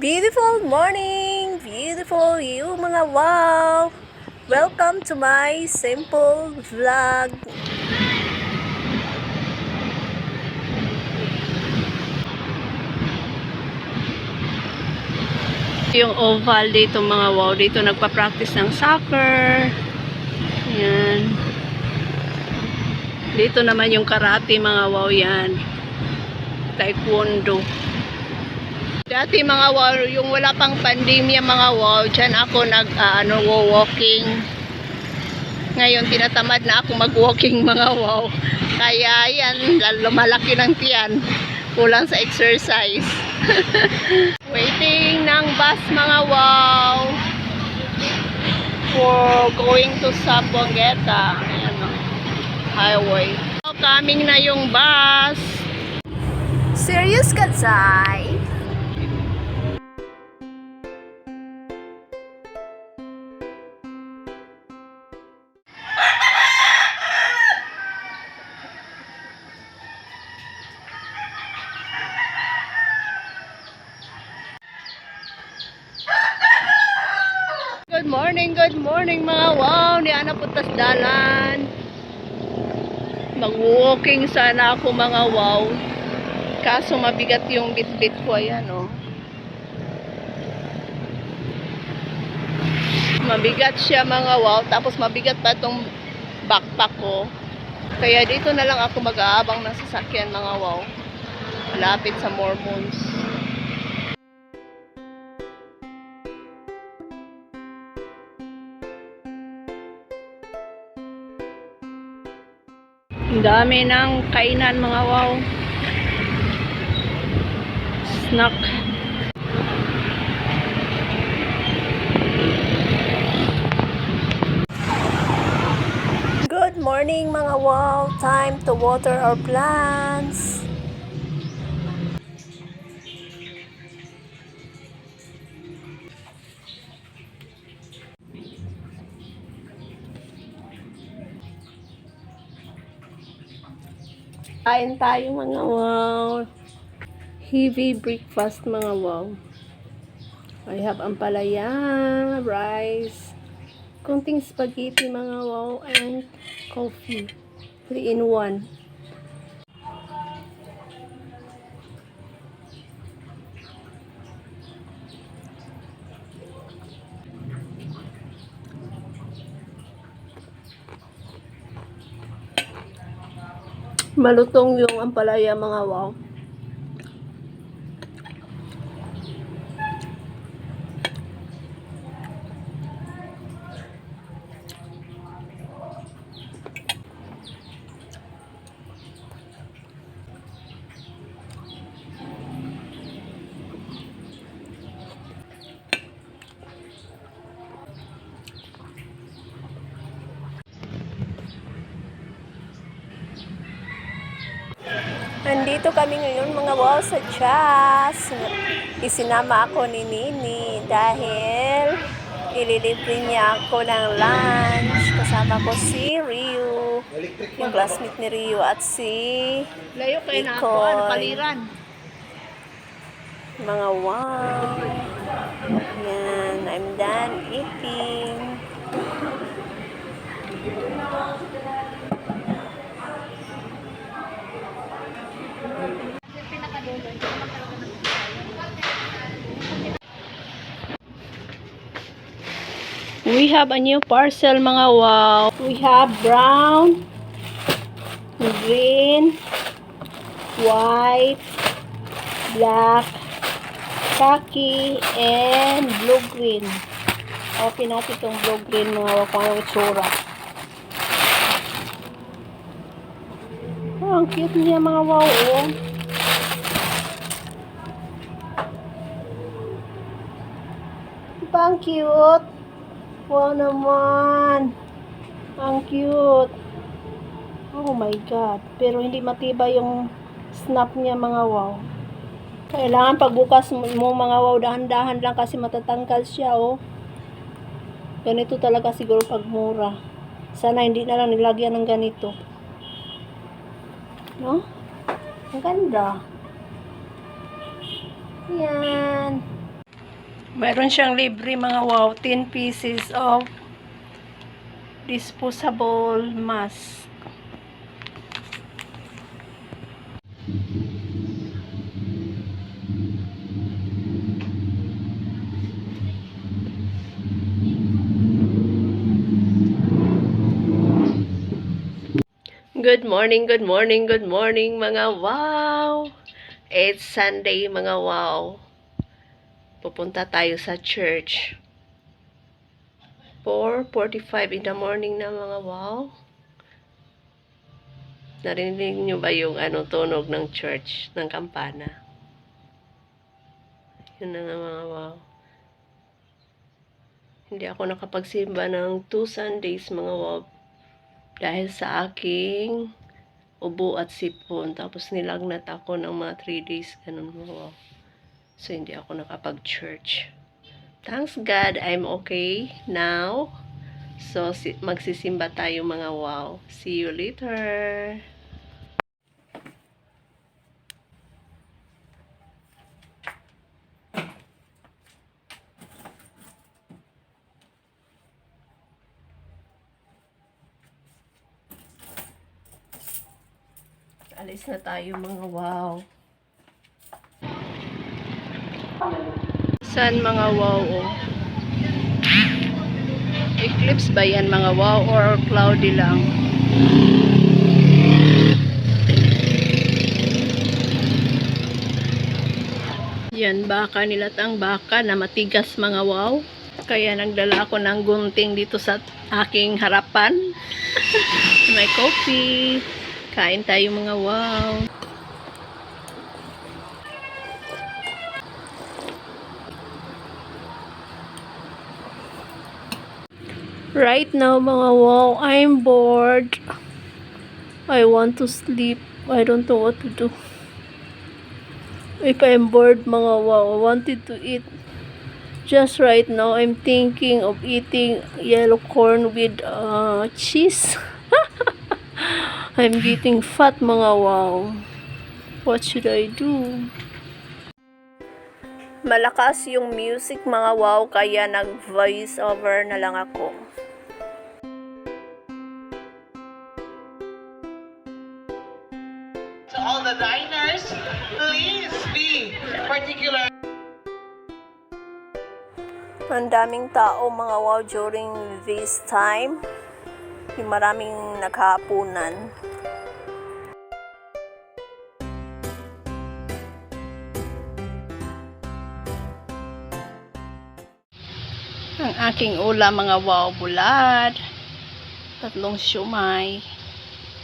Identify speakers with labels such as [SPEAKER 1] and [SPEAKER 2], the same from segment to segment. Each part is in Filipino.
[SPEAKER 1] Beautiful morning! Beautiful you mga wow! Welcome to my simple vlog.
[SPEAKER 2] Yung oval dito mga wow, dito nagpa-practice ng soccer. Yan. Dito naman yung karate mga wow yan. Taekwondo. Dati mga wow, yung wala pang pandemya mga wow, dyan ako walking. Ngayon tinatamad na ako mag-walking mga wow. Kaya yan, lumalaki ng tiyan. Kulang sa exercise. Waiting ng bus mga wow. For going to Sambuanga. Ayan o. Highway. So, coming na yung bus.
[SPEAKER 1] Serious ka, Zay?
[SPEAKER 2] Good morning mga wow. Ni ana putas dalan. Mag-walking sana ako mga wow. Kaso mabigat yung bitbit ko, ayan o. Mabigat siya mga wow. Tapos mabigat pa itong backpack ko. Kaya dito na lang ako mag-aabang ng sasakyan mga wow. Malapit sa Mormons. Ang dami ng kainan mga wow. Snack.
[SPEAKER 1] Good morning mga wow! Time to water our plants.
[SPEAKER 2] Kain tayo mga wow. Heavy breakfast mga wow. I have ampalaya, rice, konting spaghetti mga wow, and coffee. 3 in 1. Malutong yung ampalaya mga wow.
[SPEAKER 1] Nandito kami ngayon mga wow sa Chas. Isinama ako ni Nini dahil ililibre niya ako ng lunch. Kasama ko si Rio, yung classmate ni Rio, at si
[SPEAKER 2] Layo kayo na ako,
[SPEAKER 1] Ikoy.
[SPEAKER 2] paliran.
[SPEAKER 1] Mga wow. Yan, I'm done eating.
[SPEAKER 2] We have a new parcel mga wow. We have brown, green, white, black, khaki, and blue-green. Open natin itong blue-green mga wow kung anong itsura. Oh, ang cute niya mga wow. Oh. Diba ang cute? Wow naman. Ang cute. Oh my God. Pero hindi matibay yung snap niya mga wow. Kailangan pagbukas mo mga wow, dahan-dahan lang kasi matatangkal siya oh. Ganito talaga siguro pag mura. Sana hindi na lang nilagyan ng ganito. No? Ang ganda. Yan. Mayroon siyang libre mga wow, 10 pieces of disposable mask.
[SPEAKER 1] Good morning, good morning, good morning mga wow! It's Sunday mga wow. Pupunta tayo sa church. 4:45 in the morning na mga wow. Narinig niyo ba yung tunog ng church, ng kampana? Yun na nga mga wow. Hindi ako nakapagsimba ng 2 Sundays mga wow. Dahil sa aking ubo at sipon. Tapos nilagnat ako ng mga 3 days. Ganun mga wow. So hindi ako nakapag-church. Thanks God, I'm okay now. So magsisimba tayo mga wow. See you later. Alis na tayo mga wow.
[SPEAKER 2] San mga wow oh? Eclipse ba yan mga wow or cloudy lang? Yan baka nilatang baka na matigas mga wow. Kaya nagdala ako ng gunting dito sa aking harapan. May coffee. Kain tayo mga wow. Right now mga wow, I'm bored. I want to sleep. I don't know what to do. If I'm bored mga wow, I wanted to eat. Just right now, I'm thinking of eating yellow corn with cheese. I'm getting fat mga wow. What should I do?
[SPEAKER 1] Malakas yung music mga wow, kaya nag-voice over na lang ako.
[SPEAKER 3] To all the diners, please be particular.
[SPEAKER 1] Ang daming tao mga wow during this time. Yung maraming naghahapunan.
[SPEAKER 2] Ang aking ulam mga wow, bulad, 3 siomai,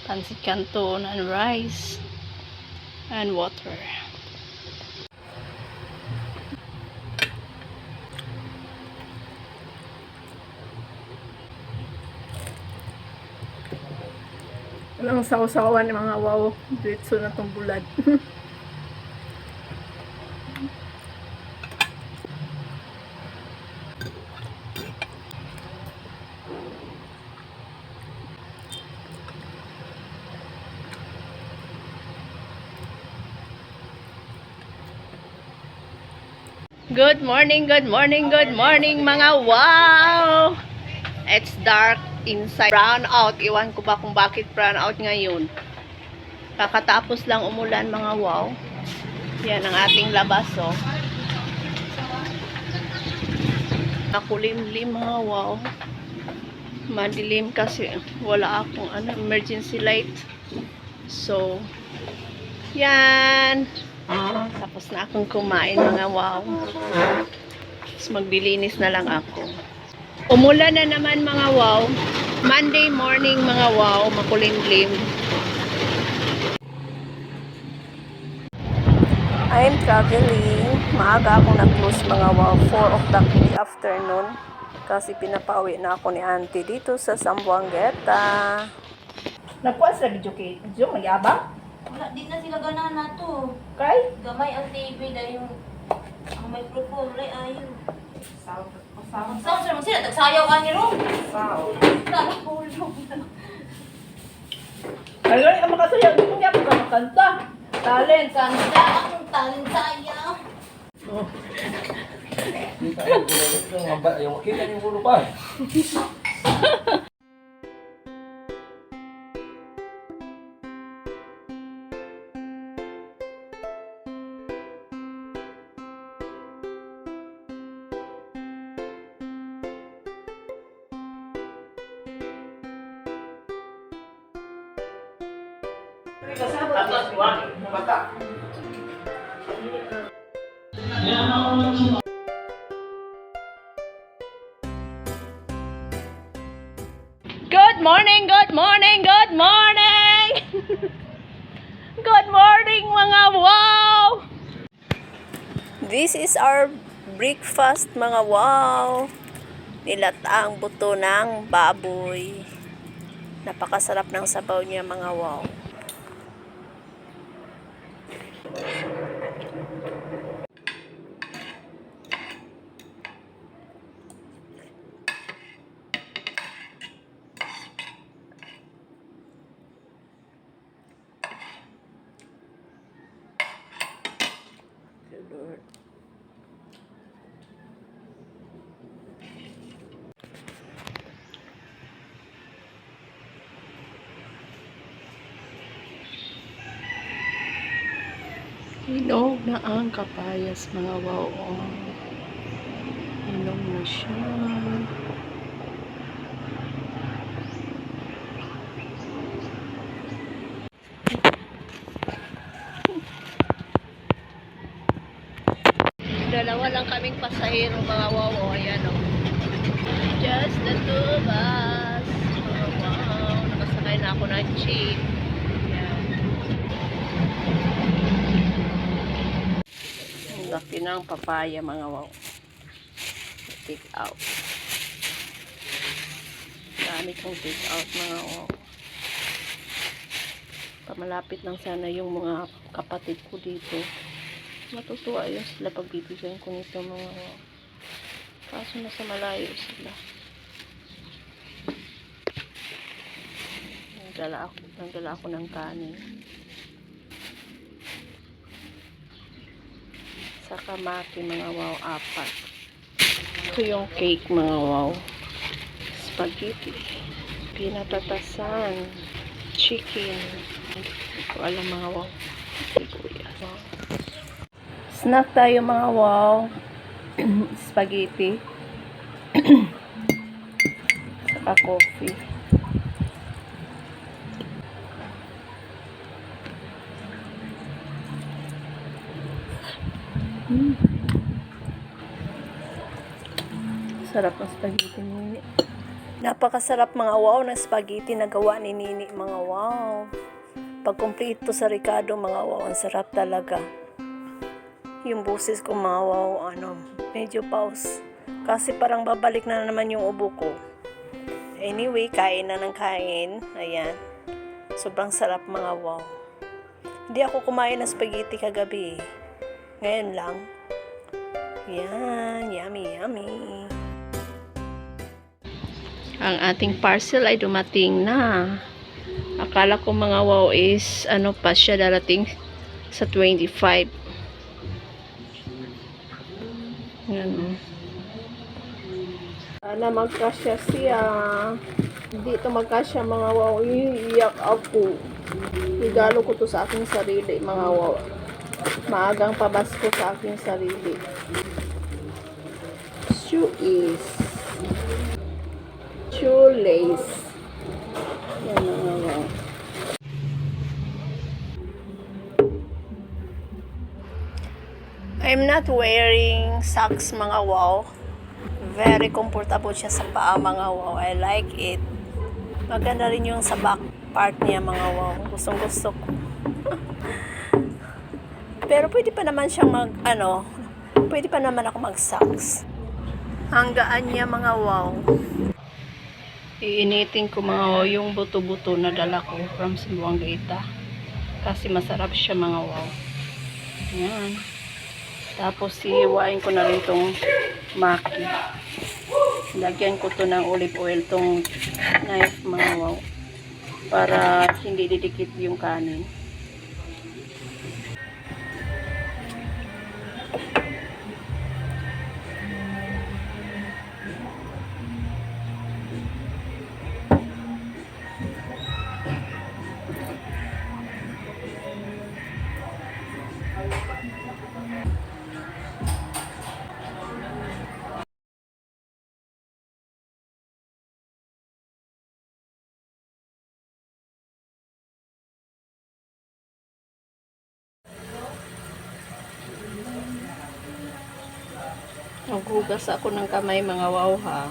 [SPEAKER 2] pansit canton and rice and water.
[SPEAKER 1] Walang sausawan ng mga wow. Diretso na tong bulad.
[SPEAKER 2] Good morning, good morning, good morning mga wow! It's dark inside. Brown out. Iwan ko ba kung bakit brown out ngayon. Kakatapos lang umulan mga wow. Yan ang ating labas oh. Nakulimlim mga wow. Madilim kasi wala akong emergency light. So, yan. Tapos na akong kumain mga wow. Tapos maglilinis na lang ako. Umulan na naman mga wow. Monday morning mga wow. Makulimlim.
[SPEAKER 1] I'm traveling. Maaga akong nag-close mga wow. 4 o'clock in the afternoon. Kasi pinapauwi na ako ni auntie dito sa Zamboangueta.
[SPEAKER 2] Nagkuha sa video kay Zoom, magyabang?
[SPEAKER 4] Wala, di na sila ganahan na to.
[SPEAKER 2] Kay?
[SPEAKER 4] Gamay ang TV dahil yung ang microphone, wala ayaw. Sound sir, sila, tagsayaw ka niyo. Sound. Lala ko,
[SPEAKER 2] Ayun, ang makasayaw. Hindi mo niya pa makanta. Talent.
[SPEAKER 4] Kanta akong talent sayaw.
[SPEAKER 2] Oh.
[SPEAKER 5] Kita yung gulo nito. Yung kita yung gulo pa.
[SPEAKER 1] Good morning, good morning, good morning! Good morning mga wow! This is our breakfast mga wow. Nilataang buto ng baboy. Napakasarap ng sabaw niya mga wow. Lord. Hinog na ang kapayas mga wow. Hinog na siya. Dalawa lang kaming pasahero mga wow. Ayan o. Just the two of us. Mga wow. Nakasakay na ako ng jeep. Ayan. Ang laki ng papaya mga wow. Take out. Dami kong take out mga wow. Pamalapit lang sana yung mga kapatid ko dito. Matutuwa yun sila pag bibigyan ko nito mga wow. Kaso nasa malayo sila. Nagdala ako ng kanin. Sa kamaki mga wow, 4. Ito yung cake mga wow. Spaghetti. Pinatatasan. Chicken. Hindi ko alam mga wow. Sibuyas. Wow. Snack tayo mga wow. Spaghetti. Saka coffee. Sarap ng spaghetti ni Nini. Napakasarap mga wow ng spaghetti na gawa ni Nini mga wow. Pag kumpleto sa Ricardo mga wow, ang sarap talaga. Yung boses ko mga wow, medyo pause. Kasi parang babalik na naman yung ubo ko. Anyway, kain na ng kain. Ayan. Sobrang sarap mga wow. Hindi ako kumain ng spaghetti kagabi. Ngayon lang. Yan. Yummy, yummy. Ang ating parcel ay dumating na. Akala ko mga wow is pa siya darating sa 25. Yan. Sana magkasya siya. Hindi ito magkasya mga wow. Iiyak ako. Regalo ko to sa aking sarili mga wow. Maagang pabasko sa aking sarili. Shoelace. Yan mga wow. I'm not wearing socks mga wow. Very comfortable siya sa paa mga wow. I like it. Maganda rin yung sa back part niya mga wow. Gustong gusto ko. Pero pwede pa naman siyang pwede pa naman ako mag socks. Hanggaan niya mga wow. Iinitin ko mga wow yung buto-buto na dala ko from Zamboanga. Kasi masarap siya mga wow. Ayan. Tapos hihiwain ko na rin tong maki. Lagyan ko to ng olive oil tong knife mga wow. Para hindi didikit yung kanin.
[SPEAKER 2] Maghugas ako ng kamay mga wow ha.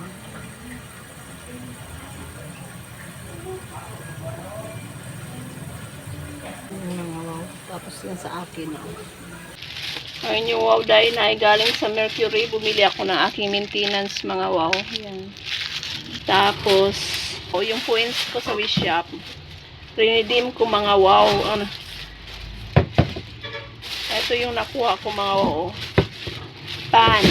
[SPEAKER 2] Mga wow. Tapos yan sa akin. Ayun yung wow dahil na ay galing sa Mercury. Bumili ako ng aking maintenance mga wow. Yan. Tapos, yung points ko sa Wish Shop. Redeem ko mga wow. Ito yung nakuha ko mga wow. Pan.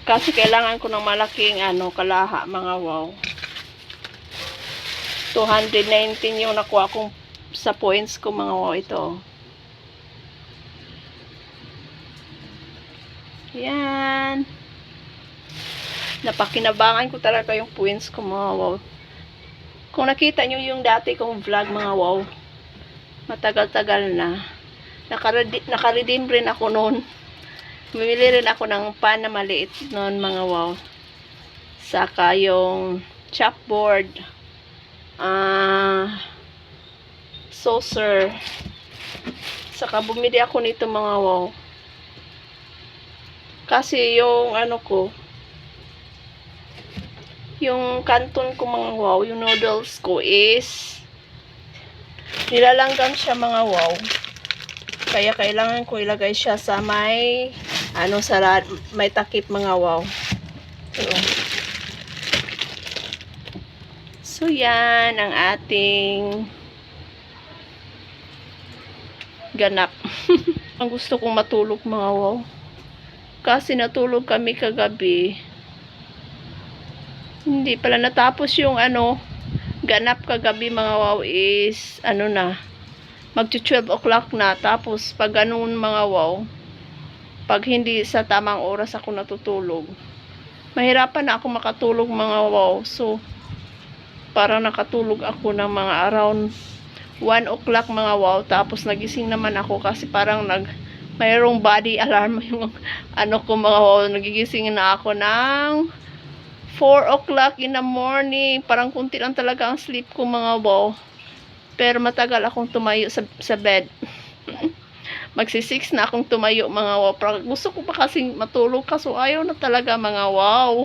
[SPEAKER 2] Kasi kailangan ko ng malaking kalaha mga wow. 219 yung nakuha kong sa points ko mga wow ito. Yan. Napakinabangan ko talaga yung points ko mga wow. Kung nakita nyo yung dati kong vlog mga wow, matagal-tagal na. Nakaredeem rin ako noon. Bumili rin ako ng pan na maliit noon mga wow. Saka yung chopboard, saucer. Saka bumili ako nito mga wow. Kasi yung yung kanton ko mga wow, yung noodles ko is nilalanggan siya mga wow. Kaya kailangan ko ilagay siya sa may may takip mga wow. So yan ang ating ganap. Ang gusto kong matulog mga wow. Kasi natulog kami kagabi. Hindi pala natapos yung ganap kagabi mga wow is magti-12 o'clock na. Tapos pag ganun mga wow, pag hindi sa tamang oras ako natutulog, mahirapan na ako makatulog mga wow. So parang nakatulog ako ng mga around 1 o'clock mga wow. Tapos nagising naman ako kasi parang mayroong body alarm yung ko mga wow. Nagigising na ako ng 4 o'clock in the morning. Parang kunti lang talaga ang sleep ko mga wow. Pero matagal akong tumayo sa bed. Magsi-6 na akong tumayo mga wow. Gusto ko pa kasing matulog kaso ayaw na talaga mga wow.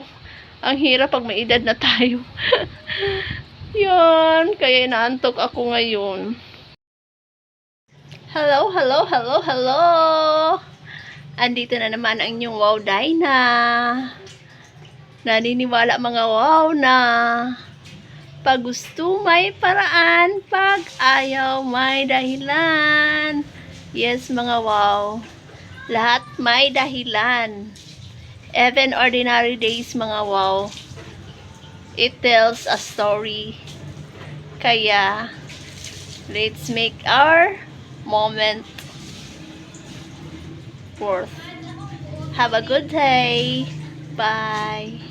[SPEAKER 2] Ang hirap pag may edad na tayo. Yan. Kaya inaantok ako ngayon. Hello, hello, hello, hello. Andito na naman ang inyong wow Dyna. Naniniwala mga wow na pag gusto may paraan, pag ayaw may dahilan. Yes mga wow, lahat may dahilan. Even ordinary days mga wow, it tells a story. Kaya let's make our moment worth. Have a good day. Bye.